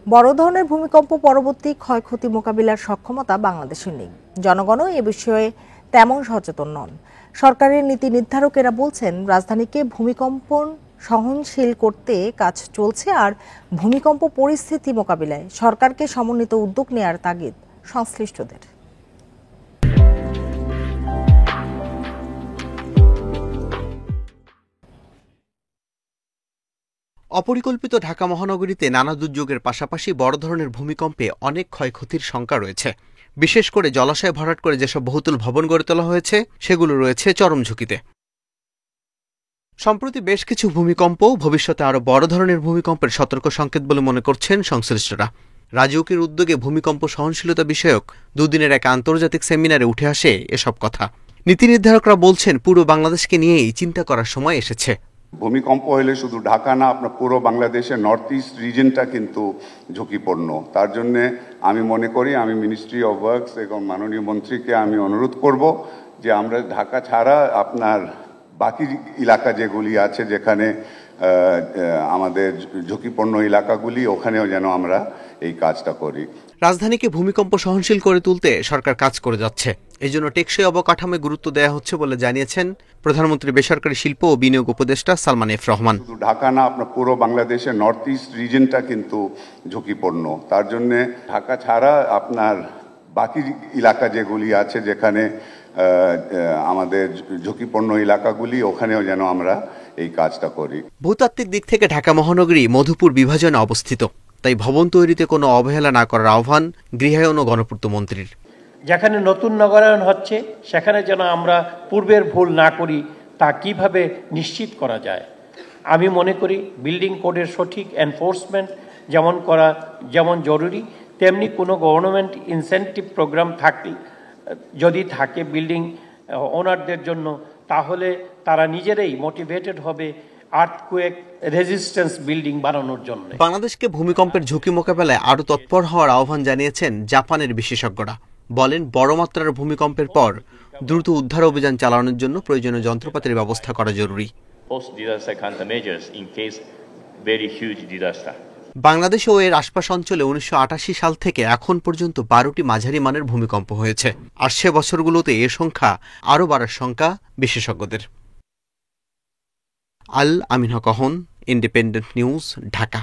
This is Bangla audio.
বড় ধরনের ভূমিকম্প পরবর্তী ক্ষয়ক্ষতি মোকাবিলার সক্ষমতা বাংলাদেশের নেই। জনগণও এ বিষয়ে তেমন সচেতন নন। সরকারের নীতি নির্ধারকেরা বলছেন, রাজধানীকে ভূমিকম্প সহনশীল করতে কাজ চলছে, আর ভূমিকম্প পরিস্থিতি মোকাবিলায় সরকারকে সমন্বিত উদ্যোগ নেয়ার তাগিদ সংশ্লিষ্টদের। অপরিকল্পিত ঢাকা মহানগরীতে নানা দুর্যোগের পাশাপাশি বড় ধরনের ভূমিকম্পে অনেক ক্ষয়ক্ষতির শঙ্কা রয়েছে। বিশেষ করে জলাশয় ভরাট করে যেসব বহুতল ভবন গড়ে তোলা হয়েছে সেগুলো রয়েছে চরম ঝুঁকিতে। সম্প্রতি বেশ কিছু ভূমিকম্প ভবিষ্যতে আরও বড় ধরনের ভূমিকম্পের সতর্ক সংকেত বলে মনে করছেন সংশ্লিষ্টরা। রাজউকের উদ্যোগে ভূমিকম্প সহনশীলতা বিষয়ক দুদিনের এক আন্তর্জাতিক সেমিনারে উঠে আসে এসব কথা। নীতি নির্ধারকরা বলছেন, পুরো বাংলাদেশকে নিয়েই চিন্তা করার সময় এসেছে। ভূমিকম্প হলে শুধু ঢাকা না, আপনার পুরো বাংলাদেশের নর্থ ইস্ট রিজনটা কিন্তু ঝুঁকিপূর্ণ। তার জন্যে আমি মনে করি, আমি মিনিস্ট্রি অফ ওয়ার্কস এবং মাননীয় মন্ত্রীকে আমি অনুরোধ করব যে আমরা ঢাকা ছাড়া আপনার বাকি এলাকা যেগুলি আছে, যেখানে আমাদের ঝুঁকিপূর্ণ এলাকাগুলি, ওখানেও যেন আমরা এই কাজটা করি। রাজধানীকে ভূমিকম্প সহনশীল করে তুলতে সরকার কাজ করে যাচ্ছে। এই জন্য টেকসই অবকাঠামোয় গুরুত্ব দেওয়া হচ্ছে বলে জানিয়েছেন প্রধানমন্ত্রী বেসরকারি শিল্প ও বিনিয়োগ উপদেষ্টা সালমান এফ রহমান। শুধু ঢাকা না, আপনার পুরো বাংলাদেশের নর্থ ইস্ট রিজনটা কিন্তু ঝুঁকিপূর্ণ। তার জন্যে ঢাকা ছাড়া আপনার বাকি এলাকা যেগুলি আছে, যেখানে আমাদের ঝুঁকিপূর্ণ এলাকাগুলি, ওখানেও যেন আমরা এই কাজটা করি। ভূতাত্ত্বিক দিক থেকে ঢাকা মহানগরী মধুপুর বিভাজনে অবস্থিত, তাই ভবন তৈরিতে কোনো অবহেলা না করার আহ্বান গৃহায়ন ও গণপূর্ত মন্ত্রীর। যেখানে নতুন নগরায়ন হচ্ছে সেখানে যেন আমরা পূর্বের ভুল না করি, তা কিভাবে নিশ্চিত করা যায়। আমি মনে করি বিল্ডিং কোডের সঠিক এনফোর্সমেন্ট যেমন জরুরি, তেমনি কোনো গভর্নমেন্ট ইনসেন্টিভ প্রোগ্রাম যদি থাকে বিল্ডিং ওনারদের জন্য, তাহলে তারা নিজেরাই মোটিভেটেড হবে আর্থকুয়েক রেজিস্ট্যান্স বিল্ডিং বানানোর জন্য। বাংলাদেশকে ভূমিকম্পের ঝুঁকি মোকাবেলায় আরও তৎপর হওয়ার আহ্বান জানিয়েছেন জাপানের বিশেষজ্ঞরা। বলেন, বড় মাত্রার ভূমিকম্পের পর দ্রুত উদ্ধার অভিযান চালানোর জন্য প্রয়োজনীয় যন্ত্রপাতির ব্যবস্থা করা জরুরি। বাংলাদেশে ও এর আশপাশ অঞ্চলে 1988 সাল থেকে এখন পর্যন্ত 12টি মাঝারি মানের ভূমিকম্প হয়েছে, আর সে বছরগুলোতে এ সংখ্যা আরও বাড়ার শঙ্কা বিশেষজ্ঞদের। আল আমিন হক, ইন্ডিপেন্ডেন্ট নিউজ, ঢাকা।